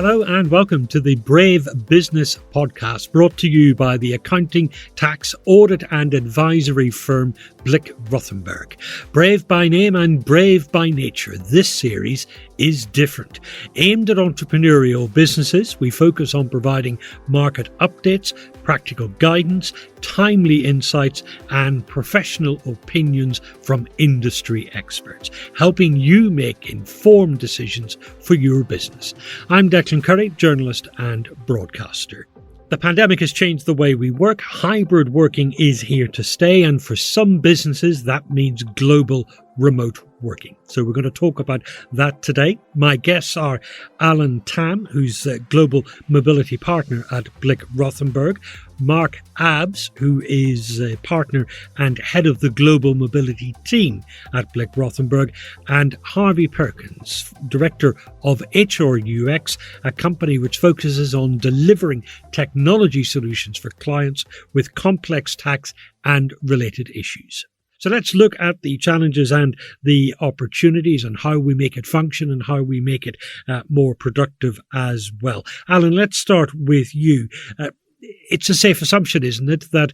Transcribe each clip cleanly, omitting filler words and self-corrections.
Hello and welcome to the Brave Business Podcast, brought to you by the accounting, tax, audit and advisory firm Blick Rothenberg. Brave by name and brave by nature, this series is different. Aimed at entrepreneurial businesses, we focus on providing market updates, practical guidance, timely insights and professional opinions from industry experts, helping you make informed decisions for your business. I'm Declan Curry, journalist and broadcaster. The pandemic has changed the way we work. Hybrid working is here to stay, and for some businesses that means global remote working. So we're going to talk about that today. My guests are Alan Tam, who's a global mobility partner at Blick Rothenberg, Mark Abbs, who is a partner and head of the global mobility team at Blick Rothenberg, and Harvey Perkins, director of HRUX, a company which focuses on delivering technology solutions for clients with complex tax and related issues. So let's look at the challenges and the opportunities and how we make it function and how we make it more productive as well. Alan, let's start with you. It's a safe assumption, isn't it, that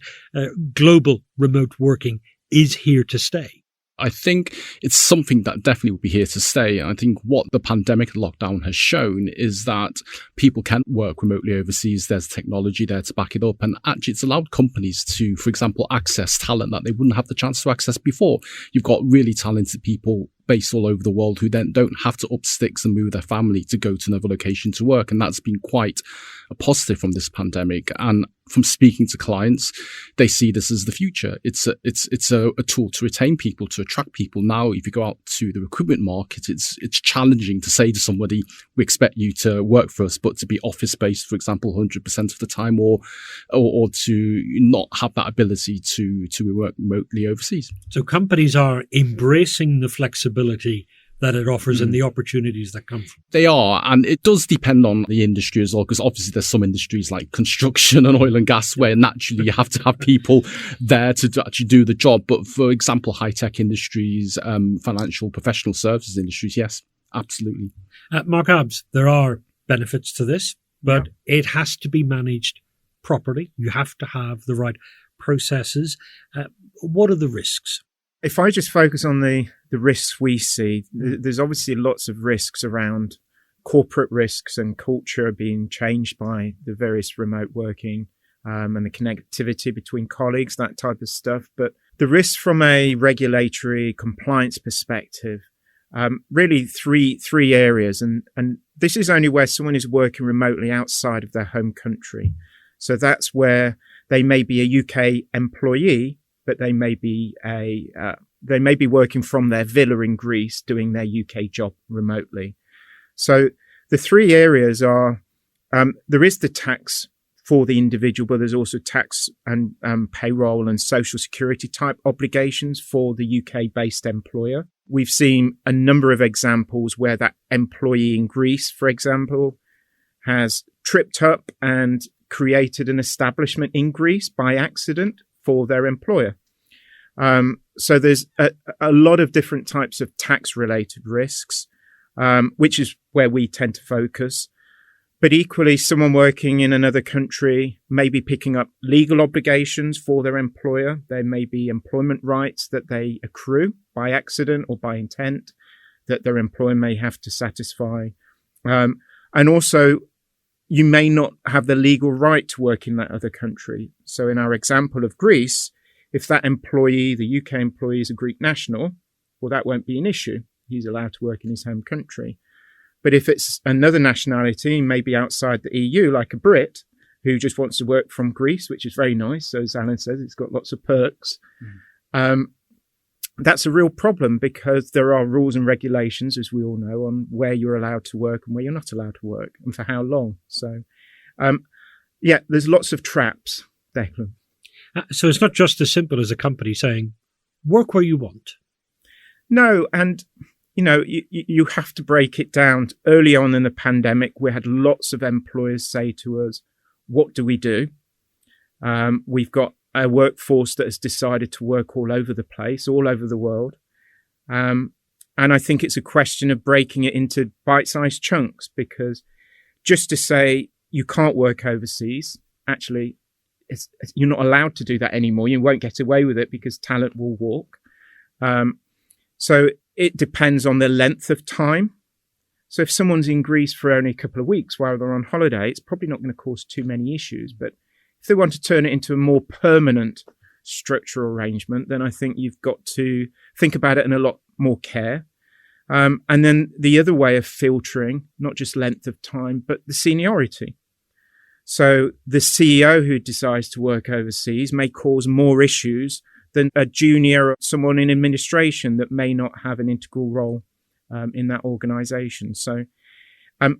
global remote working is here to stay? I think it's something that definitely will be here to stay. I think what the pandemic lockdown has shown is that people can work remotely overseas. There's technology there to back it up. And actually, it's allowed companies to, for example, access talent that they wouldn't have the chance to access before. You've got really talented people based all over the world who then don't have to up sticks and move their family to go to another location to work. And that's been quite a positive from this pandemic. And from speaking to clients, they see this as the future. It's a tool to retain people, to attract people. Now, if you go out to the recruitment market, it's challenging to say to somebody, we expect you to work for us, but to be office based, for example, 100% of the time, or to not have that ability to work remotely overseas. So companies are embracing the flexibility that it offers and the opportunities that come from. They are, and it does depend on the industry as well, because obviously there's some industries like construction and oil and gas where naturally you have to have people there to actually do the job. But for example, high-tech industries, financial professional services industries, yes, absolutely. Mark Abbs, there are benefits to this, but it has to be managed properly. You have to have the right processes. What are the risks? If I just focus on the risks we see, there's obviously lots of risks around corporate risks and culture being changed by the various remote working and the connectivity between colleagues, that type of stuff. But the risks from a regulatory compliance perspective, really three areas. And this is only where someone is working remotely outside of their home country. So that's where they may be a UK employee, but they may be working from their villa in Greece doing their UK job remotely. So the three areas are, there is the tax for the individual, but there's also tax and payroll and social security type obligations for the UK-based employer. We've seen a number of examples where that employee in Greece, for example, has tripped up and created an establishment in Greece by accident for their employer. So there's a lot of different types of tax-related risks, which is where we tend to focus. But equally, someone working in another country may be picking up legal obligations for their employer. There may be employment rights that they accrue by accident or by intent that their employer may have to satisfy. And also, you may not have the legal right to work in that other country. So in our example of Greece, if that employee, the UK employee, is a Greek national, well, that won't be an issue. He's allowed to work in his home country. But if it's another nationality, maybe outside the EU, like a Brit, who just wants to work from Greece, which is very nice, so as Alan says, it's got lots of perks, that's a real problem because there are rules and regulations, as we all know, on where you're allowed to work and where you're not allowed to work and for how long. So, there's lots of traps, Declan. So it's not just as simple as a company saying, work where you want. No, and you have to break it down. Early on in the pandemic, we had lots of employers say to us, what do we do? We've got a workforce that has decided to work all over the place, all over the world. And I think it's a question of breaking it into bite-sized chunks, because just to say you can't work overseas. Actually, you're not allowed to do that anymore. You won't get away with it because talent will walk. So it depends on the length of time. So if someone's in Greece for only a couple of weeks while they're on holiday, it's probably not going to cause too many issues. But if they want to turn it into a more permanent structural arrangement, then I think you've got to think about it in a lot more care. And then the other way of filtering, not just length of time, but the seniority. So the CEO who decides to work overseas may cause more issues than a junior or someone in administration that may not have an integral role in that organization. So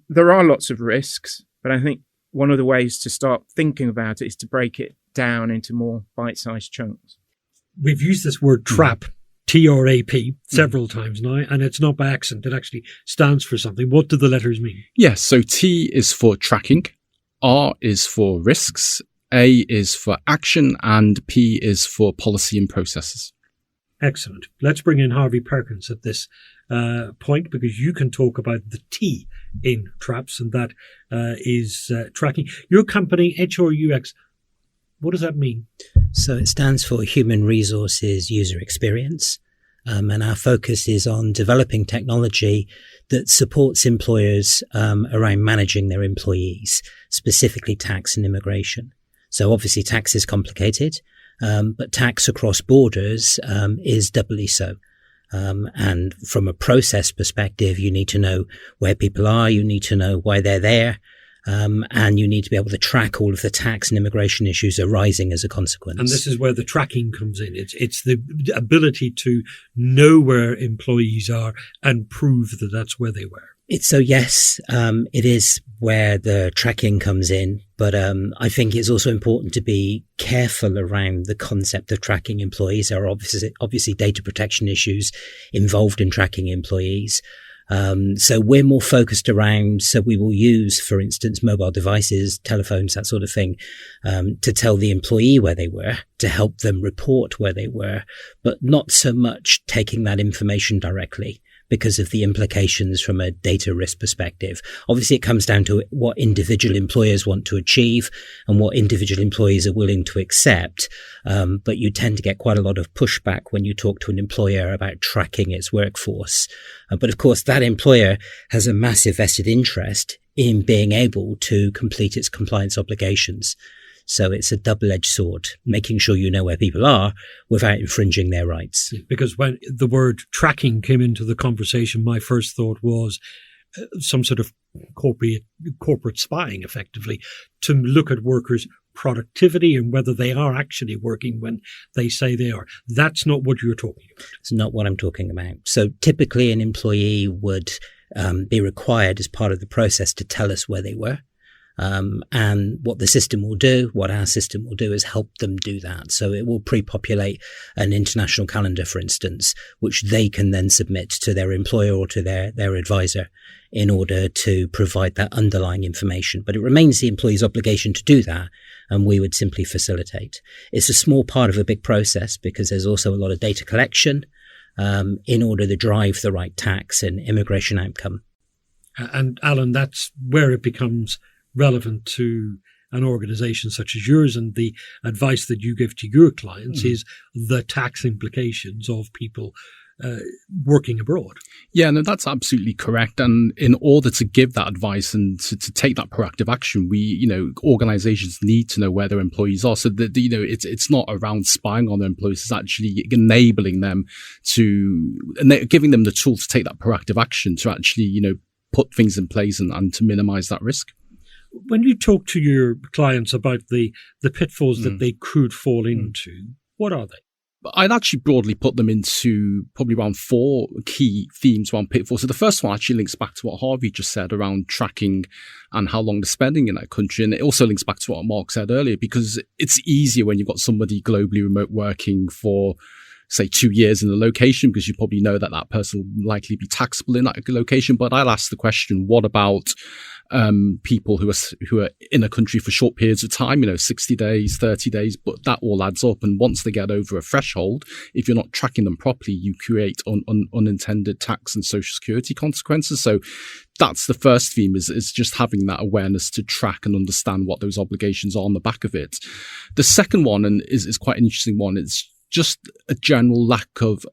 there are lots of risks, but I think one of the ways to start thinking about it is to break it down into more bite-sized chunks. We've used this word trap, TRAP, several times now, and it's not by accident. It actually stands for something. What do the letters mean? Yes, so T is for tracking, R is for risks, A is for action, and P is for policy and processes. Excellent. Let's bring in Harvey Perkins at this point, because you can talk about the T in traps, and that is tracking. Your company, HRUX, what does that mean? So it stands for Human Resources User Experience, and our focus is on developing technology that supports employers around managing their employees, specifically tax and immigration. So obviously tax is complicated, but tax across borders is doubly so. And from a process perspective, you need to know where people are, you need to know why they're there, and you need to be able to track all of the tax and immigration issues arising as a consequence. And this is where the tracking comes in. It's the ability to know where employees are and prove that that's where they were. It is where the tracking comes in, but I think it's also important to be careful around the concept of tracking employees. There are obviously data protection issues involved in tracking employees. So we're more focused around, so we will use, for instance, mobile devices, telephones, that sort of thing, to tell the employee where they were, to help them report where they were, but not so much taking that information directly, because of the implications from a data risk perspective. Obviously, it comes down to what individual employers want to achieve and what individual employees are willing to accept. But you tend to get quite a lot of pushback when you talk to an employer about tracking its workforce. But of course, that employer has a massive vested interest in being able to complete its compliance obligations. So it's a double-edged sword, making sure you know where people are without infringing their rights. Because when the word tracking came into the conversation, my first thought was some sort of corporate spying, effectively, to look at workers' productivity and whether they are actually working when they say they are. That's not what you're talking about. It's not what I'm talking about. So typically an employee would be required as part of the process to tell us where they were. And what the system will do, what our system will do, is help them do that. So it will pre-populate an international calendar, for instance, which they can then submit to their employer or to their advisor in order to provide that underlying information. But it remains the employee's obligation to do that, and we would simply facilitate. It's a small part of a big process because there's also a lot of data collection in order to drive the right tax and immigration outcome. And Alan, that's where it becomes relevant to an organization such as yours, and the advice that you give to your clients is the tax implications of people working abroad. Yeah, no, that's absolutely correct. And in order to give that advice and to take that proactive action, organizations need to know where their employees are. So that, it's not around spying on their employees. It's actually enabling them giving them the tools to take that proactive action to actually, put things in place and to minimize that risk. When you talk to your clients about the pitfalls that they could fall into, what are they? I'd actually broadly put them into probably around 4 key themes around pitfalls. So the first one actually links back to what Harvey just said around tracking and how long they're spending in that country. And it also links back to what Mark said earlier, because it's easier when you've got somebody globally remote working for, say, 2 years in a location, because you probably know that person will likely be taxable in that location. But I'll ask the question, what about people who are in a country for short periods of time, 60 days, 30 days, but that all adds up. And once they get over a threshold, if you're not tracking them properly, you create unintended tax and social security consequences. So that's the first theme, is just having that awareness to track and understand what those obligations are on the back of it. The second one, and is quite an interesting one, is just a general lack of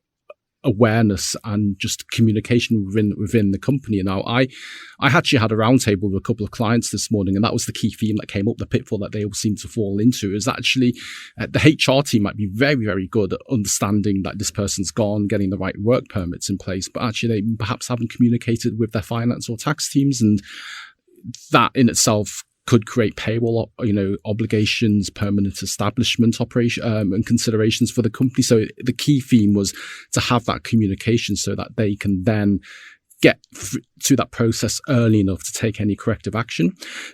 awareness and just communication within the company. Now, I actually had a roundtable with a couple of clients this morning, and that was the key theme that came up. The pitfall that they all seem to fall into is actually the HR team might be very, very good at understanding that this person's gone, getting the right work permits in place, but actually they perhaps haven't communicated with their finance or tax teams, and that in itself could create payroll, obligations, permanent establishment operation, and considerations for the company. So the key theme was to have that communication so that they can then get to that process early enough to take any corrective action.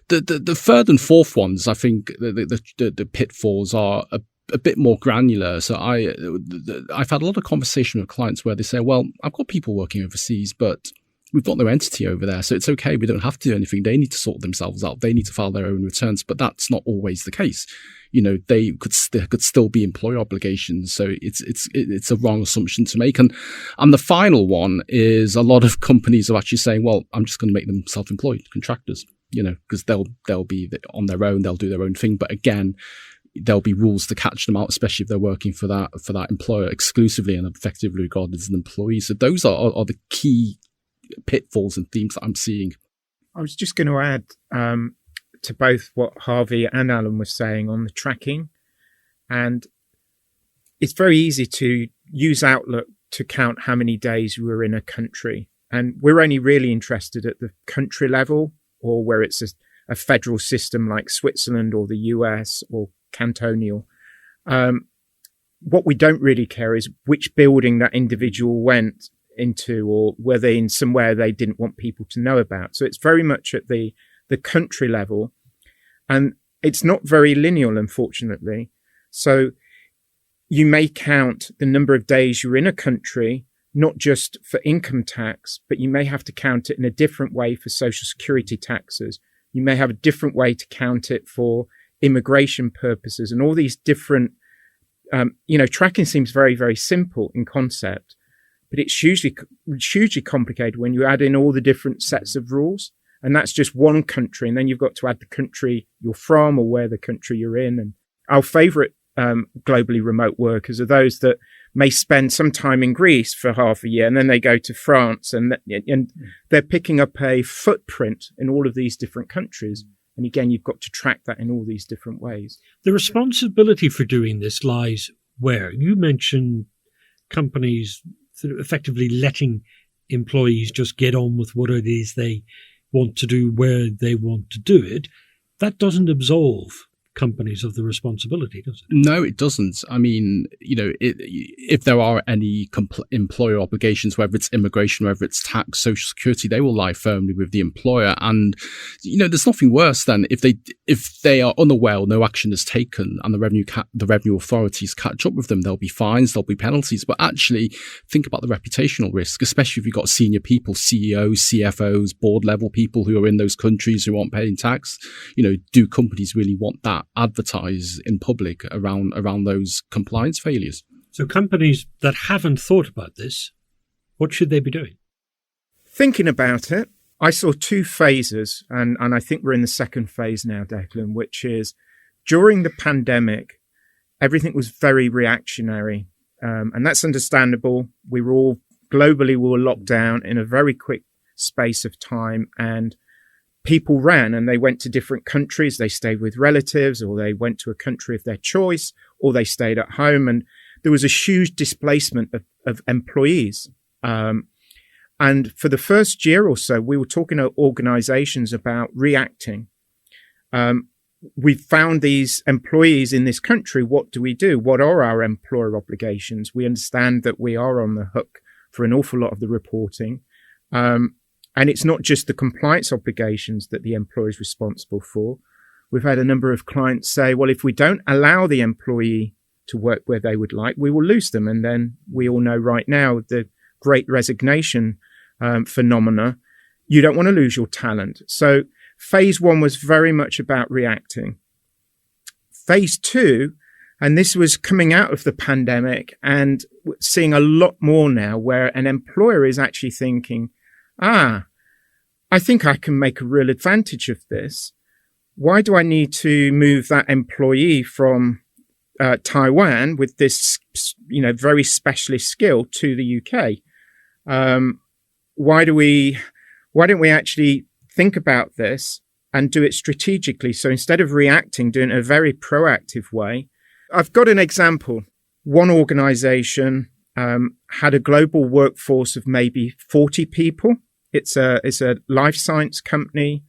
The third and fourth ones, I think the pitfalls are a bit more granular. So I've had a lot of conversation with clients where they say, well, I've got people working overseas, but we've got no entity over there, so it's okay. We don't have to do anything. They need to sort themselves out. They need to file their own returns, but that's not always the case. There could still be employer obligations. So it's a wrong assumption to make. And the final one is a lot of companies are actually saying, well, I'm just going to make them self-employed contractors, because they'll be on their own. They'll do their own thing. But again, there'll be rules to catch them out, especially if they're working for that employer exclusively and effectively regarded as an employee. So those are the key pitfalls and themes that I'm seeing. I was just going to add to both what Harvey and Alan were saying on the tracking. And it's very easy to use Outlook to count how many days we're in a country. And we're only really interested at the country level, or where it's a federal system like Switzerland or the US or cantonal. What we don't really care is which building that individual went into, or were they in somewhere they didn't want people to know about. So it's very much at the country level, and it's not very linear, unfortunately. So you may count the number of days you're in a country, not just for income tax, but you may have to count it in a different way for social security taxes. You may have a different way to count it for immigration purposes, and all these different, tracking seems very, very simple in concept, but it's hugely complicated when you add in all the different sets of rules. And that's just one country. And then you've got to add the country you're from, or where the country you're in. And our favorite globally remote workers are those that may spend some time in Greece for half a year, and then they go to France, and they're picking up a footprint in all of these different countries. And again, you've got to track that in all these different ways. The responsibility for doing this lies where? You mentioned companies effectively letting employees just get on with what it is they want to do where they want to do it. That doesn't absolve companies of the responsibility, does it? No, it doesn't. I mean, if there are any employer obligations, whether it's immigration, whether it's tax, social security, they will lie firmly with the employer. And there's nothing worse than if they are unaware or no action is taken, and the revenue authorities catch up with them. There'll be fines, there'll be penalties. But actually, think about the reputational risk, especially if you've got senior people, CEOs, CFOs, board level people who are in those countries who aren't paying tax. Do companies really want that advertise in public around those compliance failures? So companies that haven't thought about this, what should they be doing? Thinking about it, I saw two phases, and I think we're in the second phase now, Declan, which is during the pandemic, everything was very reactionary, and that's understandable. We were locked down in a very quick space of time, and people ran and they went to different countries. They stayed with relatives, or they went to a country of their choice, or they stayed at home. And there was a huge displacement of employees. And for the first year or so, we were talking to organizations about reacting. We found these employees in this country. What do we do? What are our employer obligations? We understand that we are on the hook for an awful lot of the reporting. And it's not just the compliance obligations that the employer is responsible for. We've had a number of clients say, well, if we don't allow the employee to work where they would like, we will lose them. And then we all know right now the great resignation phenomena. You don't want to lose your talent. So phase one was very much about reacting. Phase two, and this was coming out of the pandemic and seeing a lot more now where an employer is actually thinking, I think I can make a real advantage of this. Why do I need to move that employee from Taiwan with this, very specialist skill to the UK? Why don't we actually think about this and do it strategically? So instead of reacting, doing it in a very proactive way. I've got an example. One organization had a global workforce of maybe 40 people. It's a life science company.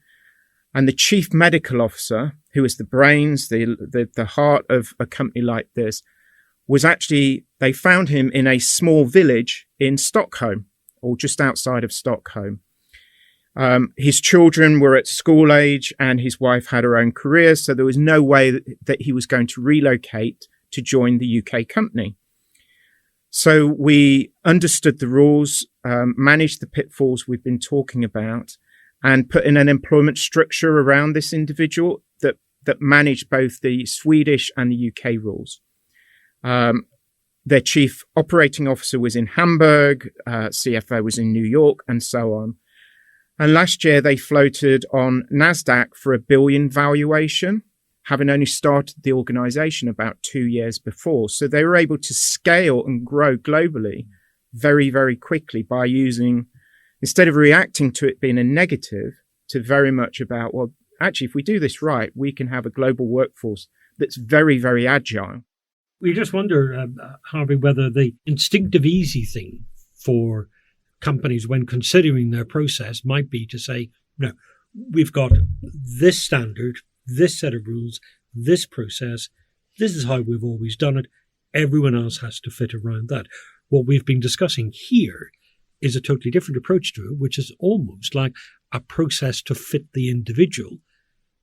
And the chief medical officer, who is the brains, the heart of a company like this, was actually, they found him in a small village in Stockholm, or just outside of Stockholm. His children were at school age and his wife had her own career. So there was no way that he was going to relocate to join the UK company. So we understood the rules, managed the pitfalls we've been talking about, and put in an employment structure around this individual that managed both the Swedish and the UK rules. Their chief operating officer was in Hamburg, CFO was in New York, and so on. And last year they floated on NASDAQ for $1 billion valuation, having only started the organization about 2 years before. So they were able to scale and grow globally very, very quickly by using, instead of reacting to it being a negative, to very much about, well, actually, if we do this right, we can have a global workforce that's very, very agile. We just wonder, Harvey, whether the instinctive easy thing for companies when considering their process might be to say, no, we've got this standard, this set of rules, this process, this is how we've always done it. Everyone else has to fit around that. What we've been discussing here is a totally different approach to it, which is almost like a process to fit the individual,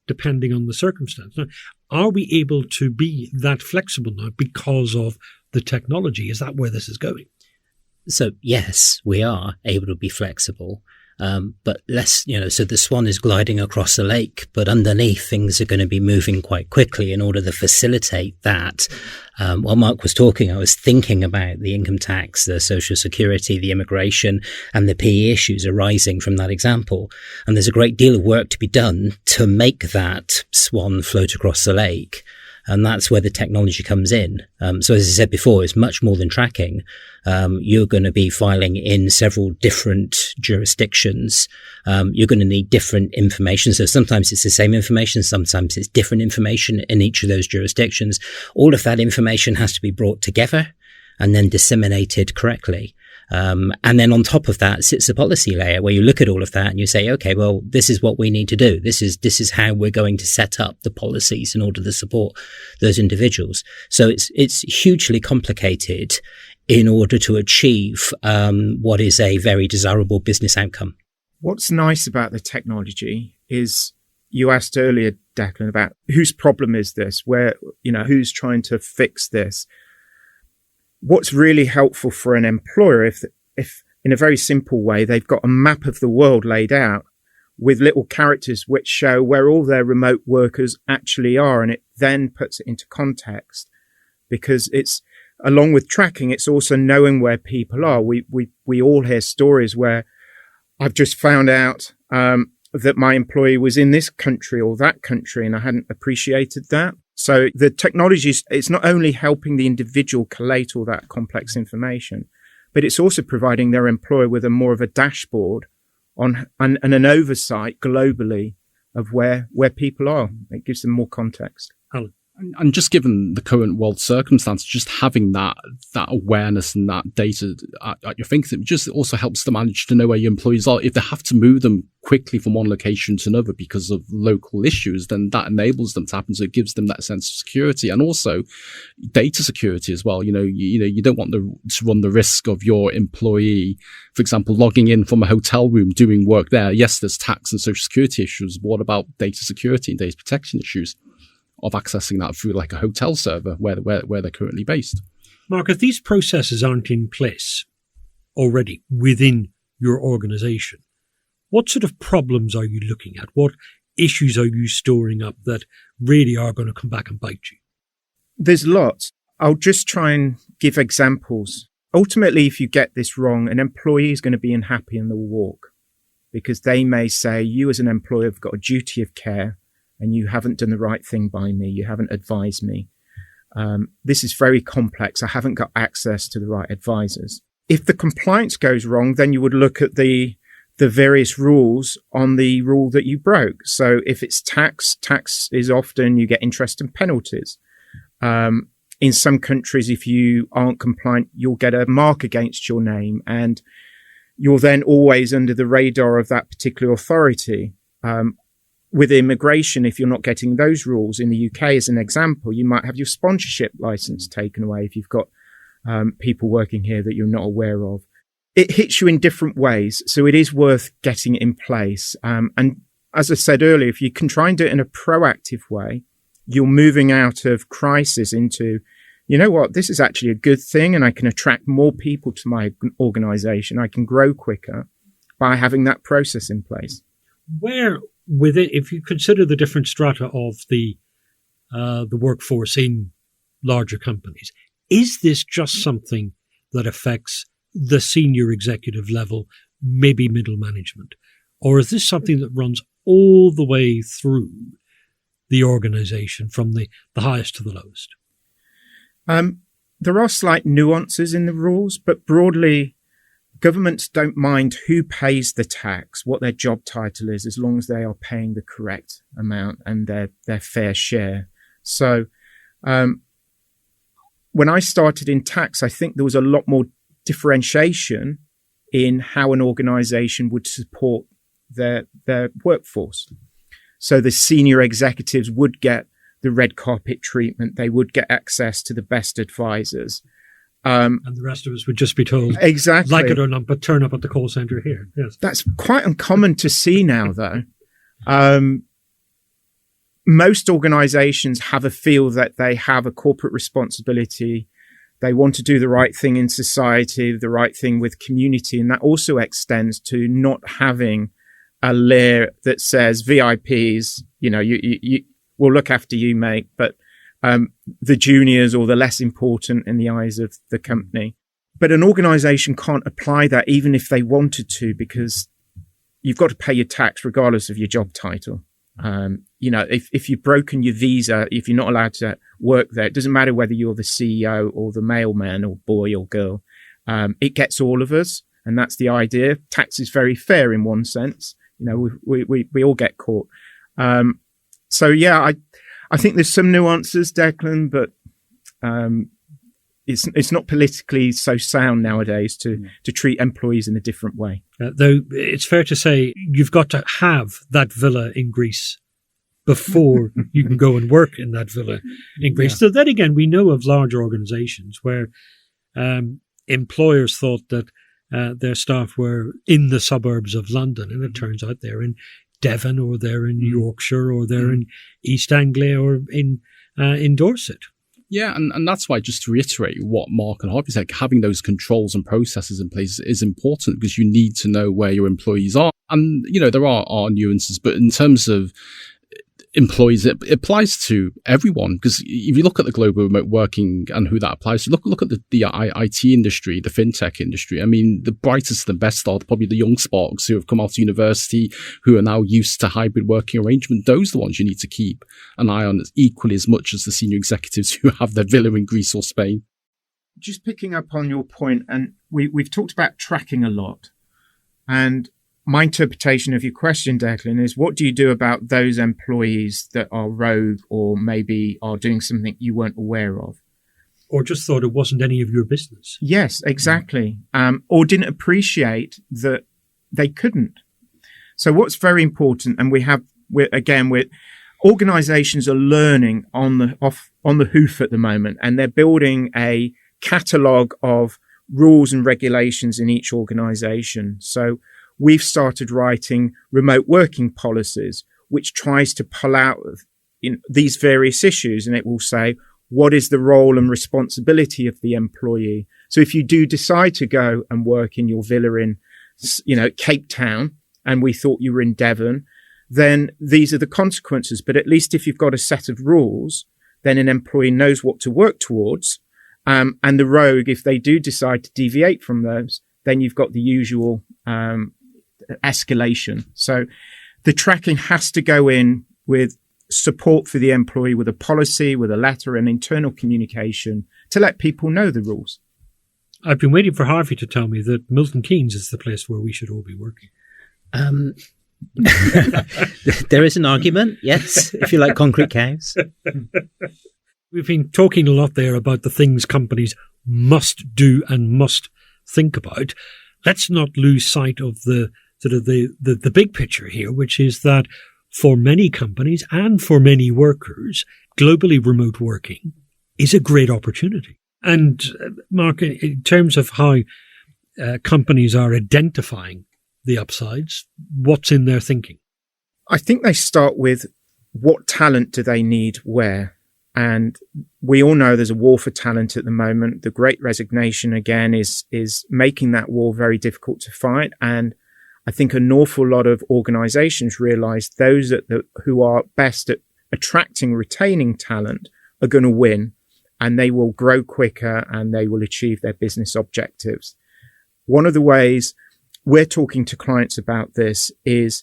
depending on the circumstance. Now, are we able to be that flexible now because of the technology? Is that where this is going? So yes, we are able to be flexible, but less, so the swan is gliding across the lake, but underneath things are going to be moving quite quickly in order to facilitate that. While Mark was talking, I was thinking about the income tax, the social security, the immigration, and the PE issues arising from that example. And there's a great deal of work to be done to make that swan float across the lake. And that's where the technology comes in. So as I said before, it's much more than tracking. You're going to be filing in several different jurisdictions. You're going to need different information. So sometimes it's the same information. Sometimes it's different information in each of those jurisdictions. All of that information has to be brought together and then disseminated correctly. And then on top of that sits the policy layer where you look at all of that and you say, okay, well, this is what we need to do. This is how we're going to set up the policies in order to support those individuals. So it's hugely complicated in order to achieve what is a very desirable business outcome. What's nice about the technology is you asked earlier, Declan, about whose problem is this? Where, who's trying to fix this? What's really helpful for an employer, if in a very simple way, they've got a map of the world laid out with little characters which show where all their remote workers actually are. And it then puts it into context, because it's, along with tracking, it's also knowing where people are. We all hear stories where I've just found out that my employee was in this country or that country and I hadn't appreciated that. So the technology, it's not only helping the individual collate all that complex information, but it's also providing their employer with more of a dashboard and an oversight globally of where people are. It gives them more context. Alan. And just given the current world circumstance, just having that awareness and that data at your fingertips, it just also helps to manage to know where your employees are. If they have to move them quickly from one location to another because of local issues, then that enables them to happen. So it gives them that sense of security and also data security as well. You don't want to run the risk of your employee, for example, logging in from a hotel room, doing work there. Yes, there's tax and social security issues. But what about data security and data protection issues of accessing that through like a hotel server where they're currently based? Mark, if these processes aren't in place already within your organization, what sort of problems are you looking at? What issues are you storing up that really are going to come back and bite you? There's lots. I'll just try and give examples. Ultimately, if you get this wrong, an employee is going to be unhappy and they'll walk, because they may say, you as an employer have got a duty of care and you haven't done the right thing by me. You haven't advised me. This is very complex. I haven't got access to the right advisors. If the compliance goes wrong, then you would look at the various rules on the rule that you broke. So if it's tax is often you get interest and penalties. In some countries, if you aren't compliant, you'll get a mark against your name and you're then always under the radar of that particular authority. With immigration, if you're not getting those rules, in the UK as an example, you might have your sponsorship license taken away if you've got people working here that you're not aware of. It hits you in different ways, so it is worth getting it in place. And as I said earlier, if you can try and do it in a proactive way, you're moving out of crisis into, you know what, this is actually a good thing and I can attract more people to my organization. I can grow quicker by having that process in place. Where within, if you consider the different strata of the workforce in larger companies, is this just something that affects the senior executive level, maybe middle management? Or is this something that runs all the way through the organization from the highest to the lowest? There are slight nuances in the rules, but broadly, governments don't mind who pays the tax, what their job title is, as long as they are paying the correct amount and their fair share. So when I started in tax, I think there was a lot more differentiation in how an organization would support their workforce. So the senior executives would get the red carpet treatment. They would get access to the best advisors. And the rest of us would just be told, exactly, like it or not, but turn up at the call center here. Yes. That's quite uncommon to see now, though. Most organizations have a feel that they have a corporate responsibility. They want to do the right thing in society, the right thing with community. And that also extends to not having a layer that says VIPs, you we'll look after you, mate, but the juniors or the less important in the eyes of the company. But an organization can't apply that even if they wanted to, because you've got to pay your tax regardless of your job title. If you've broken your visa, if you're not allowed to work there, it doesn't matter whether you're the CEO or the mailman or boy or girl. It gets all of us. And that's the idea. Tax is very fair in one sense. We all get caught. I think there's some nuances, Declan, but it's not politically so sound nowadays to treat employees in a different way. Though it's fair to say you've got to have that villa in Greece before you can go and work in that villa in Greece. Yeah. So then again, we know of large organizations where employers thought that their staff were in the suburbs of London, and it turns out they're in Devon, or they're in Yorkshire, or they're in East Anglia, or in Dorset. Yeah, and that's why, just to reiterate what Mark and Harvey said, having those controls and processes in place is important, because you need to know where your employees are. And, there are nuances, but in terms of employees, it applies to everyone, because if you look at the global remote working and who that applies to, look at the IT industry, the fintech industry. I mean, the brightest and best are probably the young sparks who have come out of university, who are now used to hybrid working arrangement. Those are the ones you need to keep an eye on equally as much as the senior executives who have their villa in Greece or Spain. Just picking up on your point, and we've talked about tracking a lot, and my interpretation of your question, Declan, is what do you do about those employees that are rogue or maybe are doing something you weren't aware of? Or just thought it wasn't any of your business. Yes, exactly. Or didn't appreciate that they couldn't. So what's very important, and organizations are learning on the hoof at the moment, and they're building a catalogue of rules and regulations in each organization. So we've started writing remote working policies, which tries to pull out these various issues. And it will say, what is the role and responsibility of the employee? So if you do decide to go and work in your villa in, Cape Town, and we thought you were in Devon, then these are the consequences. But at least if you've got a set of rules, then an employee knows what to work towards. And the rogue, if they do decide to deviate from those, then you've got the usual escalation. So the tracking has to go in with support for the employee, with a policy, with a letter and internal communication to let people know the rules. I've been waiting for Harvey to tell me that Milton Keynes is the place where we should all be working. There is an argument, yes, if you like concrete cows. We've been talking a lot there about the things companies must do and must think about. Let's not lose sight of the sort of the big picture here, which is that for many companies and for many workers, globally remote working is a great opportunity. And Mark, in terms of how companies are identifying the upsides, what's in their thinking? I think they start with what talent do they need where? And we all know there's a war for talent at the moment. The Great Resignation, again, is making that war very difficult to fight. And I think an awful lot of organizations realize those who are best at attracting, retaining talent are going to win, and they will grow quicker and they will achieve their business objectives. One of the ways we're talking to clients about this is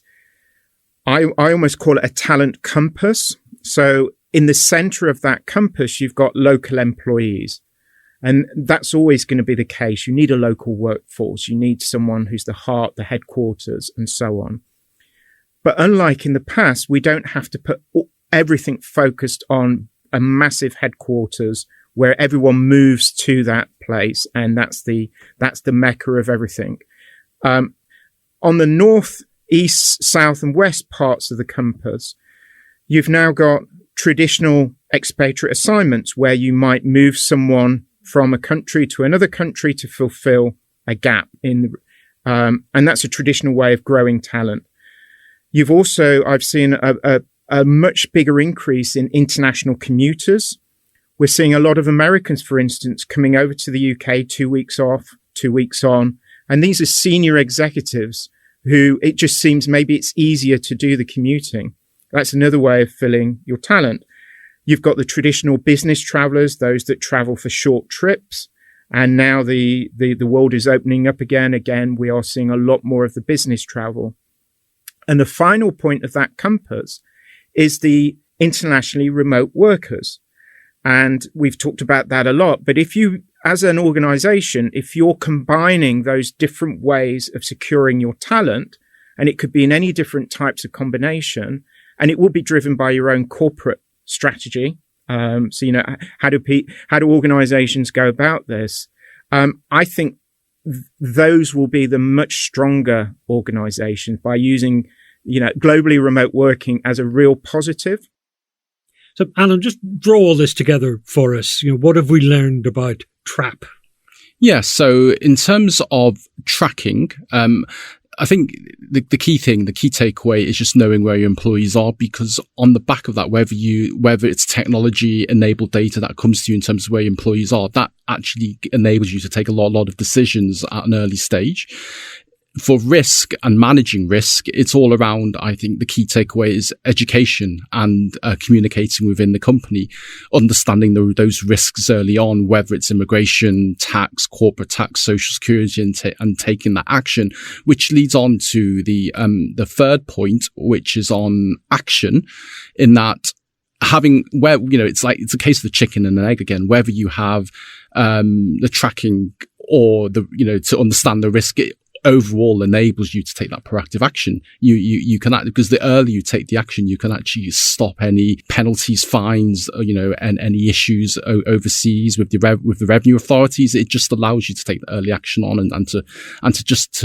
I almost call it a talent compass. So in the center of that compass, you've got local employees. And that's always going to be the case. You need a local workforce. You need someone who's the heart, the headquarters, and so on. But unlike in the past, we don't have to put everything focused on a massive headquarters where everyone moves to that place. And that's the mecca of everything. On the north, east, south, and west parts of the compass, you've now got traditional expatriate assignments where you might move someone from a country to another country to fulfill a gap in, and that's a traditional way of growing talent. You've also, I've seen a much bigger increase in international commuters. We're seeing a lot of Americans, for instance, coming over to the UK 2 weeks off, 2 weeks on. And these are senior executives who it just seems maybe it's easier to do the commuting. That's another way of filling your talent. You've got the traditional business travelers, those that travel for short trips. And now the world is opening up again. Again, we are seeing a lot more of the business travel. And the final point of that compass is the internationally remote workers. And we've talked about that a lot. But if you, as an organization, if you're combining those different ways of securing your talent, and it could be in any different types of combination, and it will be driven by your own corporate strategy. So, you know, how do organizations go about this? I think those will be the much stronger organizations by using, you know, globally remote working as a real positive. So, Alan, just draw all this together for us. You know, what have we learned about TRAP? Yeah, so in terms of tracking, I think the key thing, the key takeaway is just knowing where your employees are, because on the back of that, whether it's technology enabled data that comes to you in terms of where your employees are, that actually enables you to take a lot of decisions at an early stage. For risk and managing risk, it's all around, I think the key takeaway is education and communicating within the company, understanding those risks early on, whether it's immigration, tax, corporate tax, social security, and taking that action, which leads on to the third point, which is on action, in that having where, you know, it's a case of the chicken and an egg again, whether you have the tracking or to understand the risk, it overall enables you to take that proactive action. You can act, because the earlier you take the action, you can actually stop any penalties, fines, and any issues overseas with the revenue authorities. It just allows you to take the early action on and to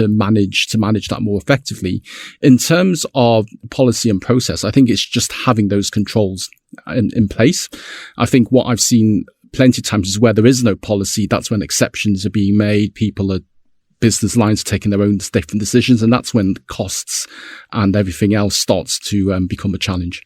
manage that more effectively. In terms of policy and process, I think it's just having those controls in place. I think what I've seen plenty of times is where there is no policy, that's when exceptions are being made. Business lines are taking their own different decisions, and that's when costs and everything else starts to become a challenge.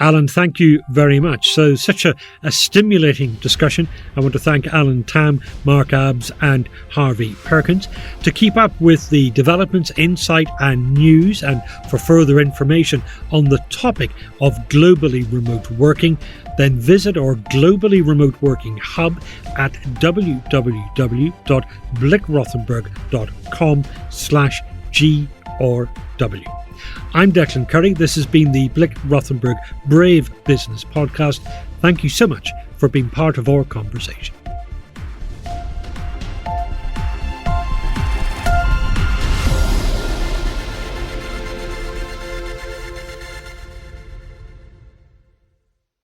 Alan, thank you very much. So such a stimulating discussion. I want to thank Alan Tam, Mark Abbs and Harvey Perkins. To keep up with the developments, insight and news, and for further information on the topic of globally remote working, then visit our globally remote working hub at www.blickrothenberg.com/GRW. I'm Declan Curry. This has been the Blick Rothenberg Brave Business Podcast. Thank you so much for being part of our conversation.